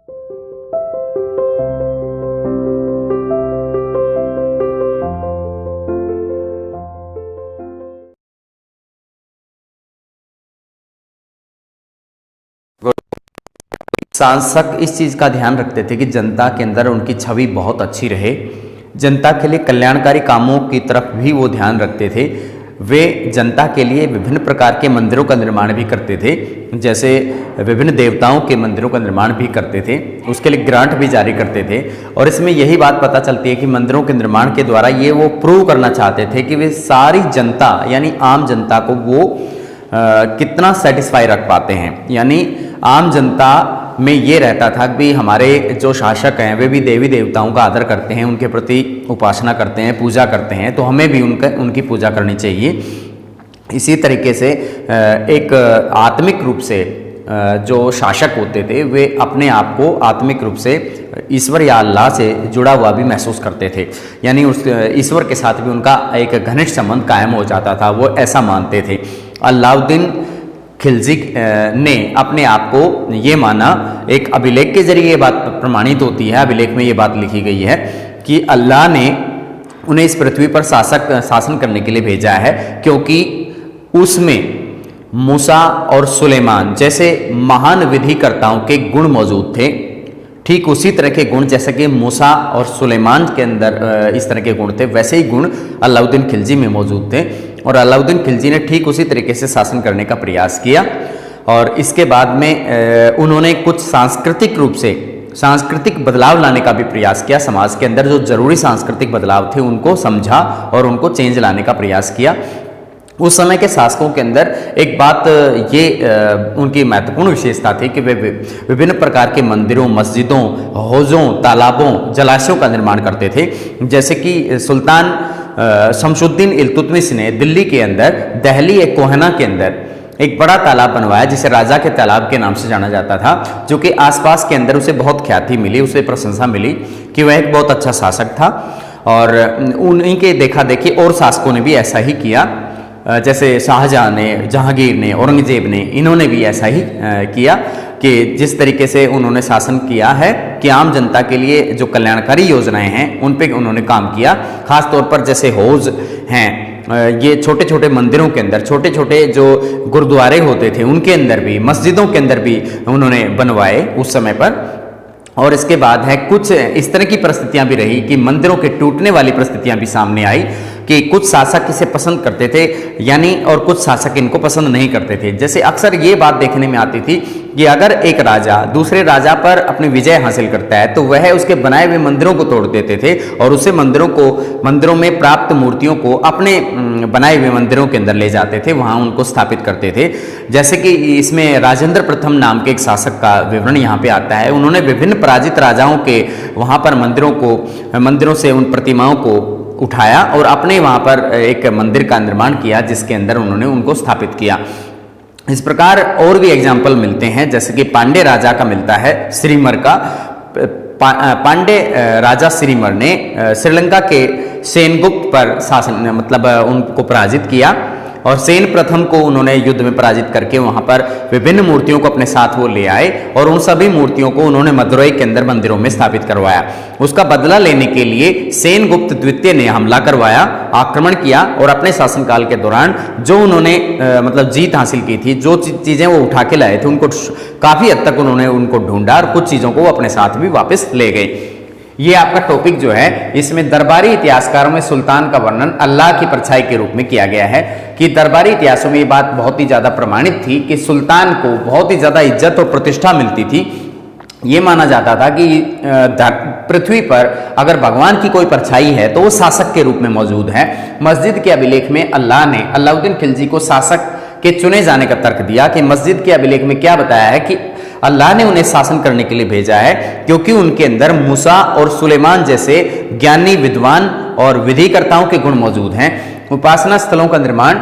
शासक इस चीज़ का ध्यान रखते थे कि जनता के अंदर उनकी छवि बहुत अच्छी रहे, जनता के लिए कल्याणकारी कामों की तरफ भी वो ध्यान रखते थे। वे जनता के लिए विभिन्न प्रकार के मंदिरों का निर्माण भी करते थे, जैसे विभिन्न देवताओं के मंदिरों का निर्माण भी करते थे, उसके लिए ग्रांट भी जारी करते थे। और इसमें यही बात पता चलती है कि मंदिरों के निर्माण के द्वारा ये वो प्रूव करना चाहते थे कि वे सारी जनता यानी आम जनता को वो कितना सेटिस्फाई रख पाते हैं। यानी आम जनता में ये रहता था कि हमारे जो शासक हैं वे भी देवी देवताओं का आदर करते हैं, उनके प्रति उपासना करते हैं, पूजा करते हैं, तो हमें भी उनकी पूजा करनी चाहिए। इसी तरीके से एक आत्मिक रूप से जो शासक होते थे वे अपने आप को आत्मिक रूप से ईश्वर या अल्लाह से जुड़ा हुआ भी महसूस करते थे, यानी उस ईश्वर के साथ भी उनका एक घनिष्ठ संबंध कायम हो जाता था, वो ऐसा मानते थे। अलाउद्दीन खिलजी ने अपने आप को ये माना, एक अभिलेख के जरिए ये बात प्रमाणित होती है, अभिलेख में ये बात लिखी गई है कि अल्लाह ने उन्हें इस पृथ्वी पर शासन करने के लिए भेजा है, क्योंकि उसमें मूसा और सुलेमान जैसे महान विधिकर्ताओं के गुण मौजूद थे। ठीक उसी तरह के गुण जैसे कि मूसा और सुलेमान के अंदर इस तरह के गुण थे, वैसे ही गुण अलाउद्दीन खिलजी में मौजूद थे। और अलाउद्दीन खिलजी ने ठीक उसी तरीके से शासन करने का प्रयास किया। और इसके बाद में उन्होंने कुछ सांस्कृतिक रूप से सांस्कृतिक बदलाव लाने का भी प्रयास किया। समाज के अंदर जो जरूरी सांस्कृतिक बदलाव थे उनको समझा और उनको चेंज लाने का प्रयास किया। उस समय के शासकों के अंदर एक बात ये उनकी महत्वपूर्ण विशेषता थी कि वे विभिन्न प्रकार के मंदिरों, मस्जिदों, हौजों, तालाबों, जलाशयों का निर्माण करते थे। जैसे कि सुल्तान शमशुद्दीन इल्तुतमिश ने दिल्ली के अंदर दहली ए कोहना के अंदर एक बड़ा तालाब बनवाया, जिसे राजा के तालाब के नाम से जाना जाता था, जो कि आसपास के अंदर उसे बहुत ख्याति मिली, उसे प्रशंसा मिली कि वह एक बहुत अच्छा शासक था। और उन्हीं के देखा देखी और शासकों ने भी ऐसा ही किया, जैसे शाहजहां ने, जहांगीर ने, औरंगजेब ने, इन्होंने भी ऐसा ही किया कि जिस तरीके से उन्होंने शासन किया है कि आम जनता के लिए जो कल्याणकारी योजनाएं हैं उन पे उन्होंने काम किया। खास तौर पर जैसे हौज हैं, ये छोटे छोटे मंदिरों के अंदर, छोटे छोटे जो गुरुद्वारे होते थे उनके अंदर भी, मस्जिदों के अंदर भी उन्होंने बनवाए उस समय पर। और इसके बाद है कुछ इस तरह की परिस्थितियां भी रही कि मंदिरों के टूटने वाली परिस्थितियां भी सामने आई कि कुछ शासक इसे पसंद करते थे यानी, और कुछ शासक इनको पसंद नहीं करते थे। जैसे अक्सर ये बात देखने में आती थी कि अगर एक राजा दूसरे राजा पर अपनी विजय हासिल करता है तो वह उसके बनाए हुए मंदिरों को तोड़ देते थे और उसे मंदिरों में प्राप्त मूर्तियों को अपने बनाए हुए मंदिरों के अंदर ले जाते थे, वहां उनको स्थापित करते थे। जैसे कि इसमें राजेंद्र प्रथम नाम के एक शासक का विवरण यहाँ पे आता है। उन्होंने विभिन्न पराजित राजाओं के वहां पर मंदिरों से उन प्रतिमाओं को उठाया और अपने वहां पर एक मंदिर का निर्माण किया, जिसके अंदर उन्होंने उनको स्थापित किया। इस प्रकार और भी एग्जाम्पल मिलते हैं, जैसे कि पांडे राजा का मिलता है, श्रीमर का। पांडे राजा श्रीमर ने श्रीलंका के सेनगुप्त पर शासन उनको पराजित किया और सेन प्रथम को उन्होंने युद्ध में पराजित करके वहां पर विभिन्न मूर्तियों को अपने साथ वो ले आए और उन सभी मूर्तियों को उन्होंने मदुरई के अंदर मंदिरों में स्थापित करवाया। उसका बदला लेने के लिए सेनगुप्त द्वितीय ने हमला करवाया, आक्रमण किया और अपने शासनकाल के दौरान जो उन्होंने जीत हासिल की थी, जो चीजें वो उठा के लाए थे, उनको काफी हद तक उन्होंने उनको ढूंढा और कुछ चीजों को वो अपने साथ भी वापस ले गए। ये आपका टॉपिक जो है, इसमें दरबारी इतिहासकारों में सुल्तान का वर्णन अल्लाह की परछाई के रूप में किया गया है कि दरबारी इतिहासों में ये बात बहुत ही ज्यादा प्रमाणित थी कि सुल्तान को बहुत ही ज्यादा इज्जत और प्रतिष्ठा मिलती थी। ये माना जाता था कि पृथ्वी पर अगर भगवान की कोई परछाई है तो वो शासक के रूप में मौजूद है। मस्जिद के अभिलेख में अल्लाह ने अलाउद्दीन खिलजी को शासक के चुने जाने का तर्क दिया कि मस्जिद के अभिलेख में क्या बताया है कि अल्लाह ने उन्हें शासन करने के लिए भेजा है क्योंकि उनके अंदर मूसा और सुलेमान जैसे ज्ञानी, विद्वान और विधिकर्ताओं के गुण मौजूद हैं। उपासना स्थलों का निर्माण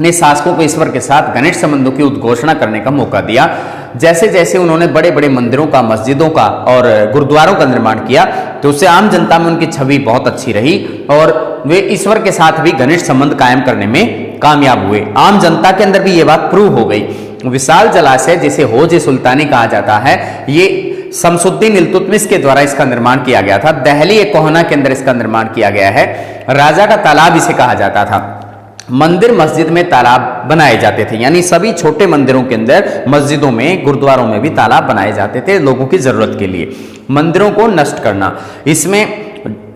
ने शासकों को ईश्वर के साथ घनिष्ठ संबंधों की उद्घोषणा करने का मौका दिया। जैसे जैसे उन्होंने बड़े बड़े मंदिरों का, मस्जिदों का और गुरुद्वारों का निर्माण किया तो उससे आम जनता में उनकी छवि बहुत अच्छी रही और वे ईश्वर के साथ भी घनिष्ठ संबंध कायम करने में कामयाब हुए। आम जनता के अंदर भी ये बात प्रूव हो गई। विशाल जलाशय जिसे हौज सुल्तानी कहा जाता है, ये शमसुद्दीन इल्तुतमिश के द्वारा इसका निर्माण किया गया था। दहली कोहना के अंदर इसका निर्माण किया गया है। राजा का तालाब इसे कहा जाता था। मंदिर मस्जिद में तालाब बनाए जाते थे, यानी सभी छोटे मंदिरों के अंदर, मस्जिदों में, गुरुद्वारों में भी तालाब बनाए जाते थे लोगों की जरूरत के लिए। मंदिरों को नष्ट करना, इसमें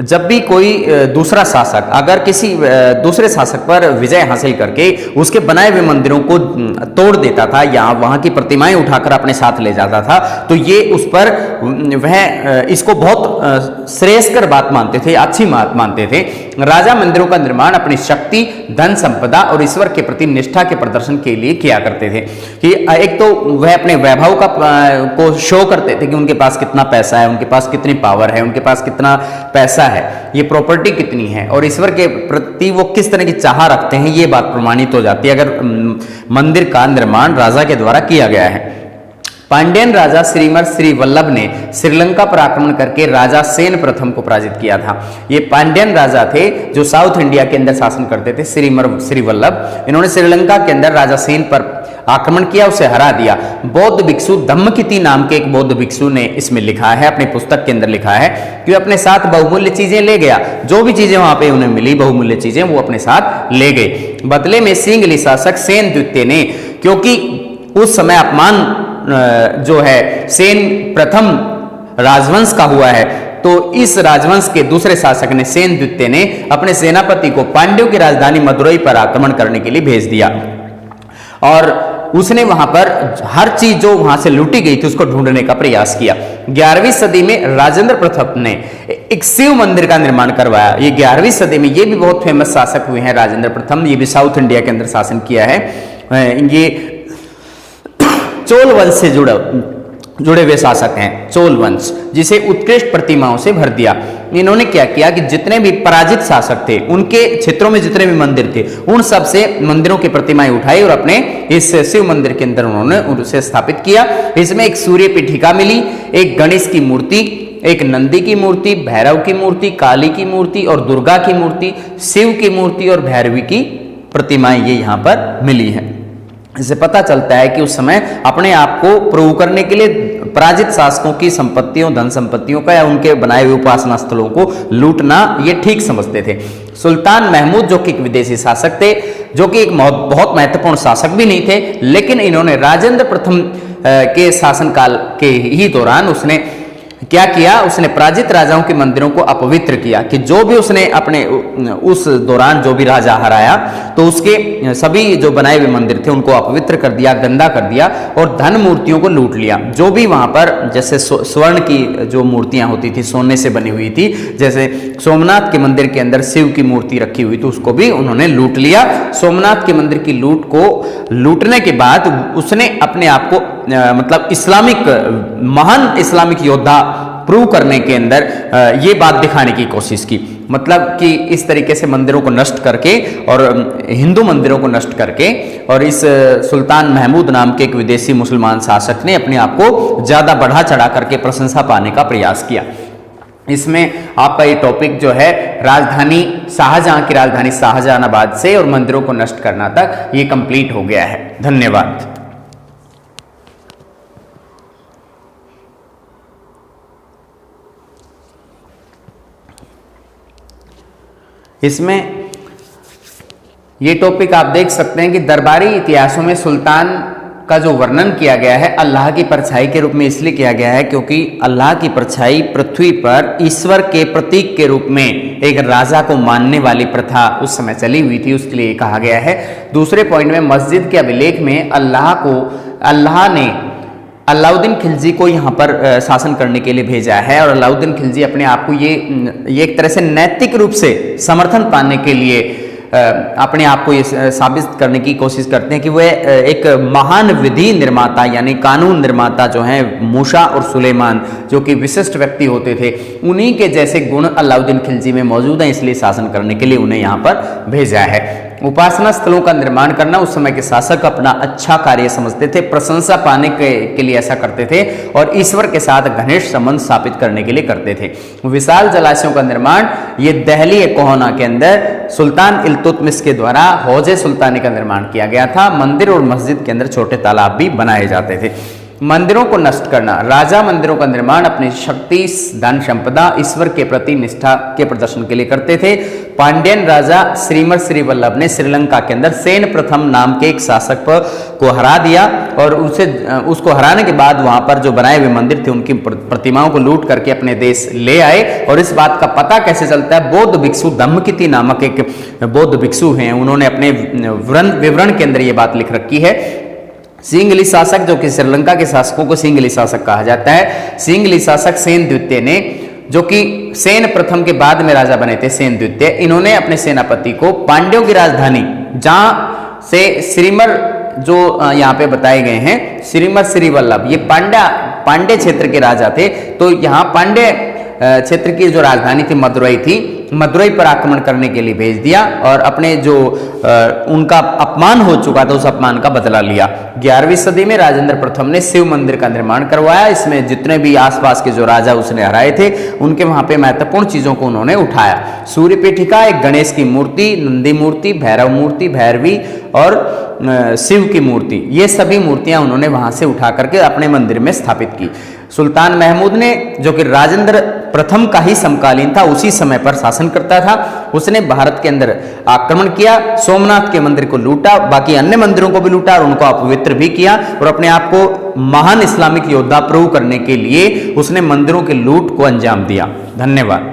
जब भी कोई दूसरा शासक अगर किसी दूसरे शासक पर विजय हासिल करके उसके बनाए हुए मंदिरों को तोड़ देता था या वहां की प्रतिमाएं उठाकर अपने साथ ले जाता था, तो ये उस पर वह इसको बहुत श्रेयस्कर बात मानते थे, अच्छी बात मानते थे। राजा मंदिरों का निर्माण अपनी शक्ति, धन संपदा और ईश्वर के प्रति निष्ठा के प्रदर्शन के लिए किया करते थे। कि एक तो वह अपने वैभव का को शो करते थे कि उनके पास कितना पैसा है, उनके पास कितनी पावर है, उनके पास कितना पैसा है, ये प्रॉपर्टी कितनी है, और ईश्वर के प्रति वो किस तरह की चाह रखते हैं, ये बात प्रमाणित हो जाती है अगर मंदिर का निर्माण राजा के द्वारा किया गया है। पांड्यन राजा श्रीमर श्री वल्लभ ने श्रीलंका पर आक्रमण करके राजा सेन प्रथम को पराजित किया था। ये पांड्यन राजा थे जो साउथ इंडिया के अंदर शासन करते थे, श्रीमर श्री वल्लभ। इन्होंने श्रीलंका के अंदर राजा सेन पर आक्रमण किया, उसे हरा दिया। बौद्ध भिक्षु धम्मकिति नाम के एक बौद्ध भिक्षु ने इसमें लिखा है, अपनी पुस्तक के अंदर लिखा है कि अपने साथ बहुमूल्य चीजें ले गया, जो भी चीजें वहां पे उन्हें मिली बहुमूल्य चीजें वो अपने साथ ले गए। बदले में सिंहली शासक सेन द्वितीय ने, क्योंकि उस समय अपमान जो है सेन प्रथम राजवंश का हुआ है, तो इस राजवंश के दूसरे शासक ने सेन द्वितीय ने अपने सेनापति को पांड्यों की राजधानी मदुरई पर आक्रमण करने के लिए भेज दिया और उसने वहां पर हर चीज जो वहां से लूटी गई थी उसको ढूंढने का प्रयास किया। 11वीं सदी में राजेंद्र प्रथम ने एक शिव मंदिर का निर्माण करवाया। ये 11वीं सदी में ये भी बहुत फेमस शासक हुए हैं राजेंद्र प्रथम, ये भी साउथ इंडिया के अंदर शासन किया है। ये चोल वंश से जुड़े हुए शासक हैं, चोल वंश, जिसे उत्कृष्ट प्रतिमाओं से भर दिया। इन्होंने क्या किया कि जितने भी पराजित शासक थे उनके क्षेत्रों में जितने भी मंदिर थे उन सब से मंदिरों की प्रतिमाएं उठाई और अपने इस शिव मंदिर के अंदर उन्होंने उसे स्थापित किया। इसमें एक सूर्य पीठिका मिली, एक गणेश की मूर्ति, एक नंदी की मूर्ति, भैरव की मूर्ति, काली की मूर्ति और दुर्गा की मूर्ति, शिव की मूर्ति और भैरवी की प्रतिमाएं ये यहाँ पर मिली हैं। इससे पता चलता है कि उस समय अपने आप को प्रूव करने के लिए पराजित शासकों की संपत्तियों, धन संपत्तियों का या उनके बनाए हुए उपासना स्थलों को लूटना ये ठीक समझते थे। सुल्तान महमूद जो कि एक विदेशी शासक थे, जो कि एक बहुत महत्वपूर्ण शासक भी नहीं थे, लेकिन इन्होंने राजेंद्र प्रथम के शासनकाल के ही दौरान उसने क्या किया, उसने पराजित राजाओं के मंदिरों को अपवित्र किया। कि जो भी उसने अपने उस दौरान जो भी राजा हराया तो उसके सभी जो बनाए हुए मंदिर थे उनको अपवित्र कर दिया, गंदा कर दिया और धन मूर्तियों को लूट लिया। जो भी वहां पर जैसे स्वर्ण की जो मूर्तियां होती थी, सोने से बनी हुई थी, जैसे सोमनाथ के मंदिर के अंदर शिव की मूर्ति रखी हुई थी, उसको भी उन्होंने लूट लिया। सोमनाथ के मंदिर की लूट को लूटने के बाद उसने अपने आप को मतलब इस्लामिक महान इस्लामिक योद्धा प्रूव करने के अंदर ये बात दिखाने की कोशिश की। मतलब कि इस तरीके से मंदिरों को नष्ट करके और हिंदू मंदिरों को नष्ट करके, और इस सुल्तान महमूद नाम के एक विदेशी मुसलमान शासक ने अपने आप को ज्यादा बढ़ा चढ़ा करके प्रशंसा पाने का प्रयास किया। इसमें आपका ये टॉपिक जो है राजधानी शाहजहां की राजधानी शाहजहानाबाद से और मंदिरों को नष्ट करना तक ये कंप्लीट हो गया है। धन्यवाद। इसमें ये टॉपिक आप देख सकते हैं कि दरबारी इतिहासों में सुल्तान का जो वर्णन किया गया है अल्लाह की परछाई के रूप में इसलिए किया गया है क्योंकि अल्लाह की परछाई पृथ्वी पर ईश्वर के प्रतीक के रूप में एक राजा को मानने वाली प्रथा उस समय चली हुई थी, उसके लिए कहा गया है। दूसरे पॉइंट में मस्जिद के अभिलेख में अल्लाह ने अलाउद्दीन खिलजी को यहाँ पर शासन करने के लिए भेजा है और अलाउद्दीन खिलजी अपने आप को ये एक तरह से नैतिक रूप से समर्थन पाने के लिए अपने आप को ये साबित करने की कोशिश करते हैं कि वह एक महान विधि निर्माता यानी कानून निर्माता जो हैं मूसा और सुलेमान, जो कि विशिष्ट व्यक्ति होते थे, उन्हीं के जैसे गुण अलाउद्दीन खिलजी में मौजूद हैं, इसलिए शासन करने के लिए उन्हें यहाँ पर भेजा है। उपासना स्थलों का निर्माण करना उस समय के शासक अपना अच्छा कार्य समझते थे, प्रशंसा पाने के लिए ऐसा करते थे और ईश्वर के साथ घनिष्ठ संबंध स्थापित करने के लिए करते थे। विशाल जलाशयों का निर्माण ये दहली कोहना के अंदर सुल्तान इल्तुतमिश के द्वारा हौजे सुल्तानी का निर्माण किया गया था। मंदिर और मस्जिद के अंदर छोटे तालाब भी बनाए जाते थे। मंदिरों को नष्ट करना। राजा मंदिरों का निर्माण अपनी शक्ति, धन संपदा, ईश्वर के प्रति निष्ठा के प्रदर्शन के लिए करते थे। पांड्यन राजा श्रीमर श्रीवल्लभ ने श्रीलंका के अंदर सेन प्रथम नाम के एक शासक को हरा दिया और उसको हराने के बाद वहां पर जो बनाए हुए मंदिर थे उनकी प्रतिमाओं को लूट करके अपने देश ले आए। और इस बात का पता कैसे चलता है, बौद्ध भिक्षु धम्मकिति नामक एक बौद्ध भिक्षु हैं, उन्होंने अपने विवरण के अंदर ये बात लिख रखी है। सिंहली शासक, जो कि श्रीलंका के शासकों को सिंहली शासक कहा जाता है, सिंहली शासक सेन द्वितीय ने, जो कि सेन प्रथम के बाद में राजा बने थे सेन द्वितीय, इन्होंने अपने सेनापति को पांड्यों की राजधानी, जहां से श्रीमर जो यहाँ पे बताए गए हैं, श्रीमर श्रीवल्लभ, ये पांड्य क्षेत्र के राजा थे, तो यहाँ पांड्य क्षेत्र की जो राजधानी थी मदुरई थी, मदुरई पर आक्रमण करने के लिए भेज दिया और अपने जो उनका अपमान हो चुका था उस अपमान का बदला लिया। 11वीं सदी में राजेंद्र प्रथम ने शिव मंदिर का निर्माण करवाया। इसमें जितने भी आसपास के जो राजा उसने हराए थे उनके वहां पे महत्वपूर्ण चीजों को उन्होंने उठाया। सूर्य पीठिका, एक गणेश की मूर्ति, नंदी मूर्ति, भैरव मूर्ति, भैरवी और शिव की मूर्ति, ये सभी मूर्तियां उन्होंने वहां से उठा करके अपने मंदिर में स्थापित की। सुल्तान महमूद ने, जो कि राजेंद्र प्रथम का ही समकालीन था, उसी समय पर शासन करता था, उसने भारत के अंदर आक्रमण किया, सोमनाथ के मंदिर को लूटा, बाकी अन्य मंदिरों को भी लूटा और उनको अपवित्र भी किया और अपने आप को महान इस्लामिक योद्धा प्रूव करने के लिए उसने मंदिरों के लूट को अंजाम दिया। धन्यवाद।